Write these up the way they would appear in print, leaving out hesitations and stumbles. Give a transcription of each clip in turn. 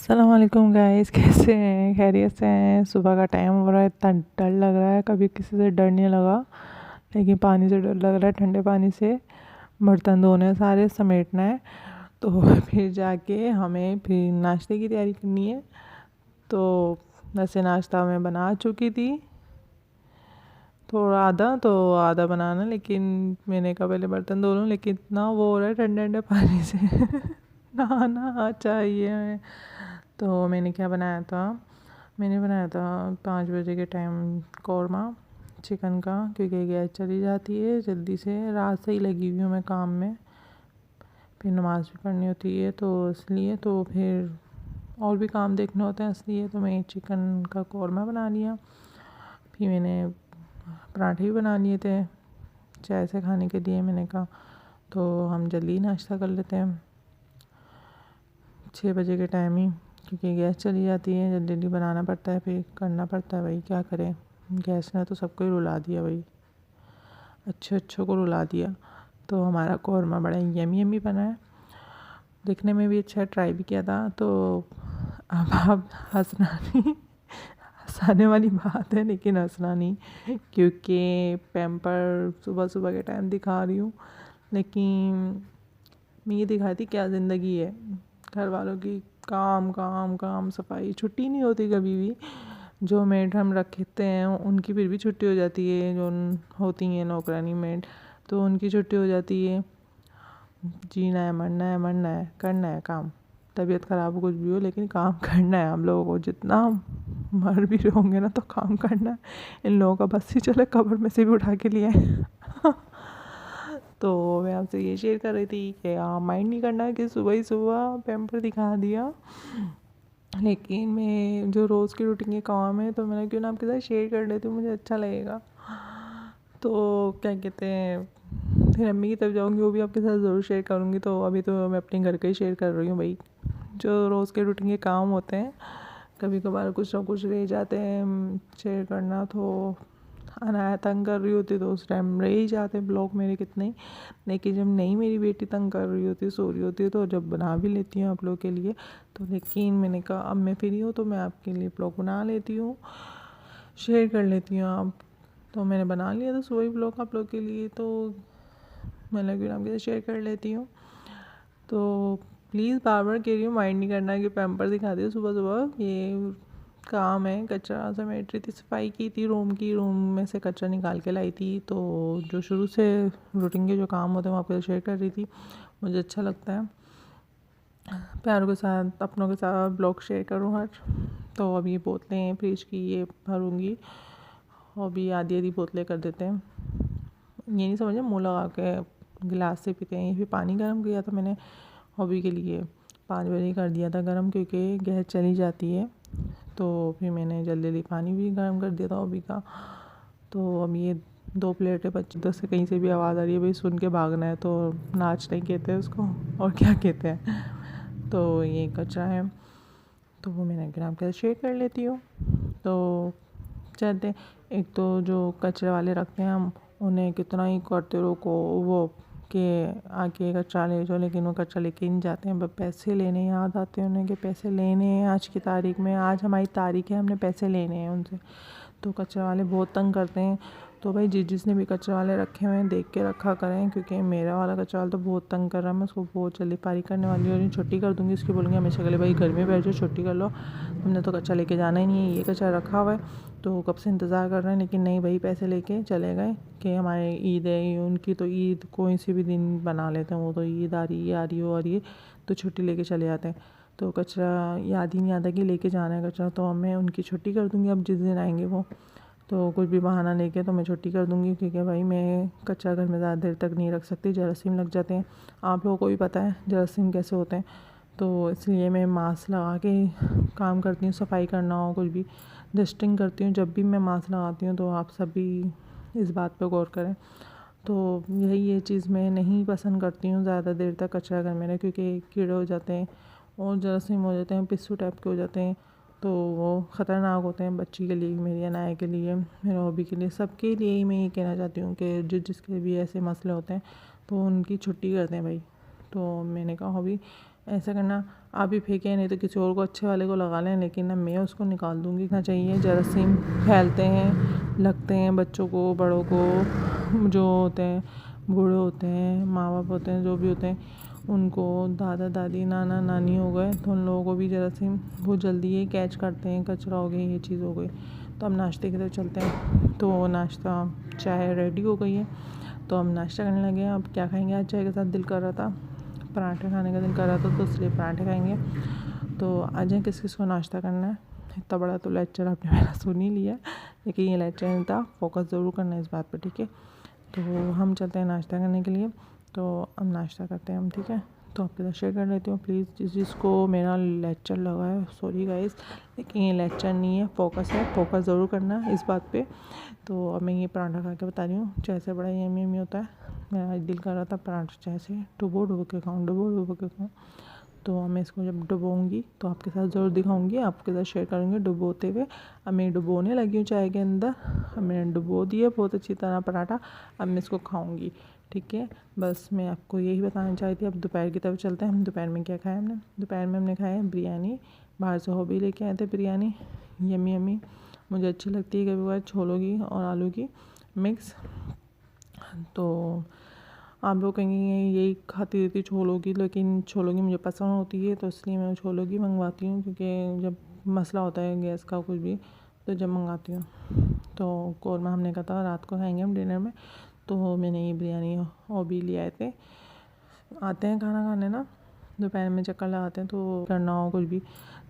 अस्सलाम वालेकुम गाइस, कैसे हैं? खैरियत से हैं? सुबह का टाइम हो रहा है, इतना डर लग रहा है। कभी किसी से डर नहीं लगा, लेकिन पानी से डर लग रहा है। ठंडे पानी से बर्तन धोने हैं, सारे समेटना है। तो फिर जाके हमें फिर नाश्ते की तैयारी करनी है। तो वैसे नाश्ता मैं बना चुकी थी, थोड़ा आधा बनाना, लेकिन मैंने कहा पहले बर्तन धो लूँ। लेकिन इतना वो हो रहा है ठंडे ठंडे पानी से नहाना चाहिए। तो मैंने क्या बनाया था, मैंने बनाया था 5 बजे के टाइम कौरमा चिकन का, क्योंकि गैस चली जाती है जल्दी से। रात से ही लगी हुई हूँ मैं काम में, फिर नमाज़ भी पढ़नी होती है, तो इसलिए तो फिर और भी काम देखने होते हैं, इसलिए तो मैं चिकन का कौरमा बना लिया। फिर मैंने पराठे भी बना लिए थे चाय से खाने के लिए। मैंने कहा तो हम जल्दी नाश्ता कर लेते हैं 6 बजे के टाइम ही, क्योंकि गैस चली जाती है, जल्दी जल्दी बनाना पड़ता है, फिर करना पड़ता है। भाई क्या करें, गैस ने तो सबको ही रुला दिया भाई, अच्छों को रुला दिया। तो हमारा कौरमा बड़ा यमी यमी बना है, दिखने में भी अच्छा, ट्राई भी किया था। तो अब आप हंसना नहीं, हंसाने वाली बात है, लेकिन हंसना नहीं, क्योंकि पैम्पर सुबह सुबह के टाइम दिखा रही हूँ। लेकिन मैं ये दिखाती क्या ज़िंदगी है, घर वालों की काम काम काम, सफाई, छुट्टी नहीं होती कभी भी। जो मेड हम रखते हैं उनकी फिर भी छुट्टी हो जाती है, जो होती हैं नौकरानी मेड, तो उनकी छुट्टी हो जाती है। जीना है, मरना है, करना है काम। तबीयत ख़राब हो, कुछ भी हो, लेकिन काम करना है हम लोगों को। जितना मर भी होंगे ना, तो काम करना है। इन लोगों का बस ही चले कब्र में से भी उठा के लिए तो मैं आपसे ये शेयर कर रही थी कि माइंड नहीं करना कि सुबह ही सुबह पैम्पर दिखा दिया। लेकिन मैं जो रोज़ की रूटीन के काम है, तो मैंने क्यों ना आपके साथ शेयर कर लेती हूँ, मुझे अच्छा लगेगा। तो क्या कहते हैं, फिर अम्मी की तरफ जाऊँगी, वो भी आपके साथ ज़रूर शेयर करूँगी। तो अभी तो मैं अपने घर का ही शेयर कर रही हूँ भाई, जो रोज़ के रूटीन के काम होते हैं। कभी कभार कुछ ना कुछ रह जाते हैं शेयर करना, तो अनाया तंग कर रही होती तो उस टाइम रह ही जाते ब्लॉग मेरे कितने ही। लेकिन जब नहीं मेरी बेटी तंग कर रही होती, सो रही होती है, तो जब बना भी लेती हूँ आप लोग के लिए। तो लेकिन मैंने कहा अब मैं फ्री हूँ, तो मैं आपके लिए ब्लॉग बना लेती हूँ, शेयर कर लेती हूँ आप। तो मैंने बना लिया था सुबह ही ब्लॉग आप लोग के लिए, तो मैंने फिर आपके साथ शेयर कर लेती हूँ। तो प्लीज़ बार बार कह रही हूँ, माइंड नहीं करना कि पैम्पर दिखा दिया सुबह सुबह। ये काम है, कचरा समेट रही थी, सफाई की थी रूम में से कचरा निकाल के लाई थी। तो जो शुरू से रूटीन के जो काम होते हैं वो आपके साथ शेयर कर रही थी। मुझे अच्छा लगता है प्यारों के साथ, अपनों के साथ ब्लॉग शेयर करूँ हर। तो अब ये बोतलें फ्रिज की ये भरूँगी, और भी आधी आधी बोतलें कर देते हैं। ये नहीं समझे मुँह लगा के गिलास से पीते हैं। ये फिर पानी गर्म किया था मैंने हॉबी के लिए, 5 बजे कर दिया था गर्म, क्योंकि गैस चली जाती है। तो फिर मैंने जल्दी जल्दी पानी भी गर्म कर दिया था हॉबी का। तो अब ये 2 प्लेटें बच्चे तो से कहीं से भी आवाज़ आ रही है भाई, सुन के भागना है। तो नाच नहीं कहते हैं उसको, और क्या कहते हैं। तो ये कचरा है, तो वो मैंने ग्राम के शेयर कर लेती हूँ। तो चलते, एक तो जो कचरे वाले रखते हैं हम, उन्हें कितना ही करते रोको वो कि आके कचरा ले जाओ, लेकिन वो कचरा लेके नहीं जाते हैं। पैसे लेने याद आते हैं उन्हें कि पैसे लेने हैं आज की तारीख में, आज हमारी तारीख है, हमने पैसे लेने हैं उनसे। तो कचरा वाले बहुत तंग करते हैं। तो भाई जिसने भी कचरा वाले रखे हुए हैं देख के रखा करें, क्योंकि मेरा वाला कचरा वाला तो बहुत तंग कर रहा है। मैं उसको बहुत जल्दी पारी करने वाली हूँ, और छुट्टी कर दूँगी। इसकी बोलूँगी हमेशा के लिए भाई घर में बैठ जाओ, छुट्टी कर लो, तुमने तो कचरा लेके जाना ही नहीं है। ये कचरा रखा हुआ है, तो कब से इंतज़ार कर रहे हैं, लेकिन नहीं भाई, पैसे लेके चले गए कि हमारे ईद है। उनकी तो ईद कोई सी भी दिन बना लेते हैं, वो तो ईद आ रही है, आ रही हो, आ रही है, तो छुट्टी लेके चले जाते हैं। तो कचरा याद ही नहीं आता कि लेके जाना है कचरा। तो अब मैं उनकी छुट्टी कर दूँगी, अब जिस दिन आएंगे वो, तो कुछ भी बहाना लेके तो मैं छुट्टी कर दूँगी, क्योंकि भाई मैं कचरा घर में ज़्यादा देर तक नहीं रख सकती, जरासीम लग जाते हैं। आप लोगों को भी पता है जरासीम कैसे होते हैं। तो इसलिए मैं मास्क लगा के काम करती हूँ, सफाई करना हो कुछ भी, डस्टिंग करती हूँ। जब भी मैं मास्क लगाती हूँ, तो आप सभी इस बात पर गौर करें। तो यही ये चीज़ मैं नहीं पसंद करती हूँ ज़्यादा देर तक कचरा घर में, क्योंकि कीड़े हो जाते हैं और जरासीम हो जाते हैं, पिस्सू टाइप के हो जाते हैं। तो वो ख़तरनाक होते हैं बच्ची के लिए, मेरी अनाया के लिए, मेरे हॉबी के लिए, सबके लिए ही मैं ये कहना चाहती हूँ कि जिसके भी ऐसे मसले होते हैं तो उनकी छुट्टी करते हैं भाई। तो मैंने कहा हॉबी ऐसा करना, आप ही फेंकें, नहीं तो किसी और को अच्छे वाले को लगा लें, लेकिन ना मैं उसको निकाल दूँगी। ना चाहिए, जरासीम फैलते हैं, लगते हैं बच्चों को, बड़ों को, जो होते हैं बूढ़े होते हैं, माँ बाप होते हैं, जो भी होते हैं, उनको, दादा दादी नाना नानी हो गए तो उन लोगों को भी जरासीम बहुत जल्दी ये कैच करते हैं। कचरा हो गया, ये चीज़ हो गई। तो हम नाश्ते की तरफ चलते हैं। तो नाश्ता, चाय रेडी हो गई है, तो हम नाश्ता करने लगे हैं। अब क्या खाएंगे? आज चाय के साथ दिल कर रहा था, पराठे खाने का दिल कर रहा था, तो इसलिए पराठे खाएंगे। तो आ जाएं, किस किस को नाश्ता करना है। इतना बड़ा तो लेक्चर आपने मेरा सुन ही लिया, लेकिन ये लेक्चर नहीं था, फोकस ज़रूर करना है इस बात पर, ठीक है। तो हम चलते हैं नाश्ता करने के लिए। तो अब नाश्ता करते हैं हम, ठीक है। तो आपके साथ शेयर कर लेती हूँ। प्लीज़ जिसको मेरा लेक्चर लगा है, सॉरी गाइस, लेकिन ये लेक्चर नहीं है, फोकस है, फोकस ज़रूर करना है इस बात पे। तो अब मैं ये पराठा खा के बता रही हूँ, चाय से बड़ा यमी यमी होता है। मेरा आज दिल कर रहा था पराठा चाय से डुबो के खाऊँ, डुबो के खाऊँ। तो मैं इसको जब डुबोऊँगी तो आपके साथ ज़रूर दिखाऊँगी, आपके साथ शेयर करूँगी डुबोते हुए। अब मैं डुबोने लगी हूँ चाय के अंदर। अब मैंने डुबो दिया बहुत अच्छी तरह पराठा। अब मैं इसको खाऊँगी, ठीक है। बस मैं आपको यही बताना चाहती थी। अब दोपहर की तरफ चलते हैं। हम दोपहर में क्या खाया हमने? दोपहर में हमने खाया बिरयानी। बाहर से हॉबी लेके आए थे बिरयानी, यमी यमी। मुझे अच्छी लगती है कभी कभार छोलों की और आलू की मिक्स। तो आप लोग कहेंगे यही खाती रहती छोलों की, लेकिन छोलों की मुझे पसंद होती है, तो इसलिए मैं छोलों की मंगवाती हूँ। क्योंकि जब मसला होता है गैस का कुछ भी, तो जब मंगाती हूँ। तो कौरमा हमने कहा था रात को खाएंगे हम डिनर में, तो मैंने ये बिरयानी और भी ले आए थे। आते हैं खाना खाने ना, दोपहर में चक्कर लगाते हैं। तो करना हो कुछ भी,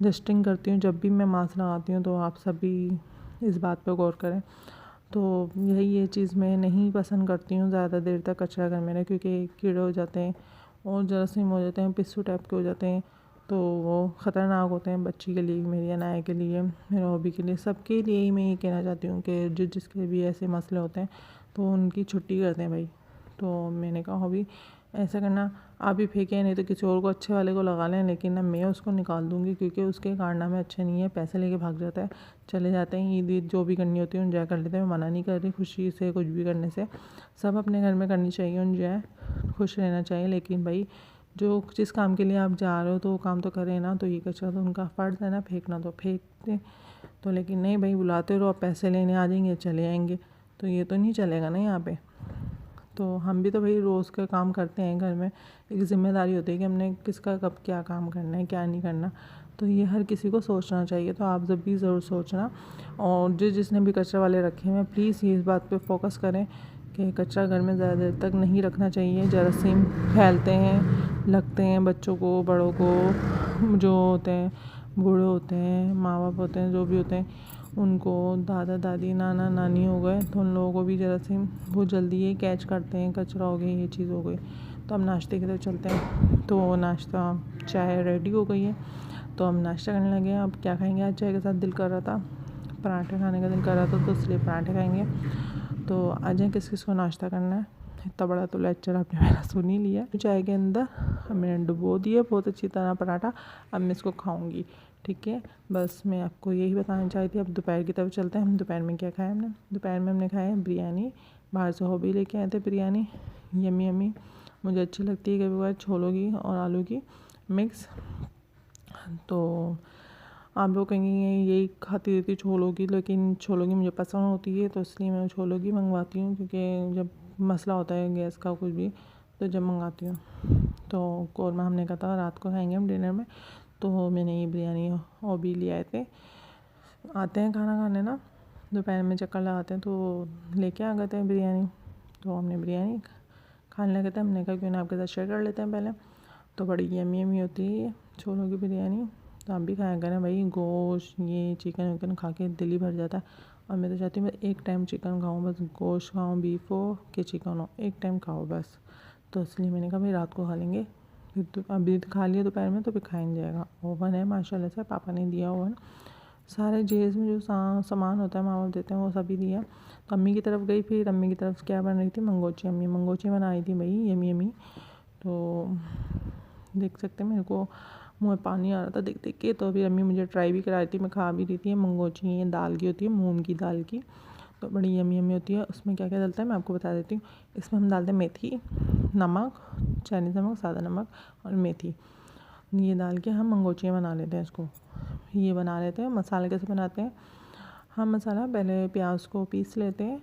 जस्टिंग करती हूँ जब भी मैं मास्क लगाती हूँ, तो आप सभी इस बात पर गौर करें। तो यही ये चीज़ मैं नहीं पसंद करती हूँ ज़्यादा देर तक कचरा घर में रहे, क्योंकि कीड़े हो जाते हैं और जरासीम हो जाते हैं, पिस्सू टाइप के हो जाते हैं, तो वो ख़तरनाक होते हैं बच्ची के लिए, मेरी अनाया के लिए, मेरे हॉबी के लिए, सबके लिए ही मैं ये कहना चाहती हूँ कि जिसके भी ऐसे मसले होते हैं तो उनकी छुट्टी करते हैं भाई। तो मैंने कहा हॉबी ऐसा करना, आप ही फेंकें, नहीं तो किसी और को अच्छे वाले को लगा लें, लेकिन ना मैं उसको निकाल दूँगी, क्योंकि उसके कारनामे अच्छे नहीं है। पैसे लेके भाग जाता है, चले जाते हैं, ईद जो भी करनी होती है एंजॉय कर लेते हैं। मैं मना नहीं कर रही खुशी से कुछ भी करने से, सब अपने घर में करनी चाहिए एंजॉय, खुश रहना चाहिए। लेकिन भाई जो जिस काम के लिए आप जा रहे हो तो वो काम तो करें ना। तो ये कचरा तो उनका फ़र्ज़ है ना, फेंकना तो फेंकते। तो लेकिन नहीं भाई, बुलाते रहो, पैसे लेने आ जाएंगे, चले आएंगे, तो ये तो नहीं चलेगा ना यहाँ पे। तो हम भी तो भाई रोज़ का काम करते हैं घर में, एक ज़िम्मेदारी होती है कि हमने किसका कब क्या काम करना है, क्या नहीं करना। तो ये हर किसी को सोचना चाहिए। तो आप जब भी ज़रूर सोचना, और जिसने भी कचरा वाले रखे हैं, प्लीज़ ये इस बात पे फोकस करें कि कचरा घर में ज़्यादा देर तक नहीं रखना चाहिए। जरासीम फैलते हैं, लगते हैं बच्चों को, बड़ों को, जो होते हैं बूढ़े होते हैं, माँ बाप होते हैं, जो भी होते हैं, उनको, दादा दादी नाना नानी हो गए तो उन लोगों को भी जरासीम बहुत जल्दी ये कैच करते हैं। कचरा हो गया, ये चीज़ हो गई। तो हम नाश्ते की तरफ चलते हैं। तो नाश्ता, चाय रेडी हो गई है, तो हम नाश्ता करने लगे हैं। अब क्या खाएंगे? आज चाय के साथ दिल कर रहा था, पराठे खाने का दिल कर रहा था, तो इसलिए पराठे खाएंगे। तो आ जाएं, किस किस को नाश्ता करना है। इतना बड़ा तो लेक्चर आपने मेरा सुन ही लिया। चाय के अंदर मैंने डुबो दिया बहुत अच्छी तरह पराठा। अब मैं इसको खाऊंगी, ठीक है। बस मैं आपको यही बताना चाहती थी। अब दोपहर की तरफ चलते हैं। हम दोपहर में क्या खाया हमने? दोपहर में हमने खाया बिरयानी। बाहर से हॉबी लेके आए थे बिरयानी, यमी यमी। मुझे अच्छी लगती है कभी कभार छोलों की और आलू की मिक्स। तो आप लोग कहेंगे यही खाती रहती छोलों की, लेकिन छोलों की मुझे पसंद होती है, तो इसलिए मैं छोलों की मंगवाती हूँ। क्योंकि जब मसला होता है गैस का कुछ भी, तो जब मंगाती हूँ। तो कौरमा हमने कहा था रात को खाएंगे हम डिनर में, तो मैंने ये बिरयानी और भी ले आए थे। आते हैं खाना खाने ना, दोपहर में चक्कर लगाते हैं, तो लेके आ गए थे बिरयानी। तो हमने बिरयानी खाने लगे थे। हमने कहा क्यों ना आपके साथ शेयर कर लेते हैं पहले। तो बड़ी यमी यमी होती है ये छोलों की बिरयानी, तो आप भी खाया करें भाई। गोश्त, ये चिकन विकन खा के दिल ही भर जाता है। और मैं तो चाहती हूँ मैं एक टाइम चिकन खाऊँ, बस गोश्त खाऊँ, बीफ हो कि चिकन हो, एक टाइम खाओ बस। तो इसलिए मैंने कहा भाई रात को खा लेंगे, फिर अभी खा लिया दोपहर में, तो फिर खाया नहीं जाएगा। ओवन है माशाल्लाह से, पापा ने दिया ओवन, सारे जेज में जो सामान होता है माँ बाप देते हैं वो सभी दिया। तो अम्मी की तरफ गई, फिर अम्मी की तरफ क्या बन रही थी? मंगोची। अम्मी मंगोची बनाई थी भाई, यमी यमी। तो देख सकते हैं मेरे को मुँह में पानी आ रहा था देख देख के। तो फिर अम्मी मुझे ट्राई भी करा रही थी, मैं खा भी रही थी। मंगोची ये दाल की होती है, मूंग की दाल की, तो बड़ी यमी यमी होती है। उसमें क्या क्या डलता है मैं आपको बता देती हूँ। इसमें हम डालते हैं मेथी, नमक, चाइनीज़ नमक, सादा नमक और मेथी, ये डाल के हम मंगोचियाँ बना लेते हैं इसको। ये बना लेते हैं। मसाला कैसे बनाते हैं, हम मसाला पहले प्याज को पीस लेते हैं,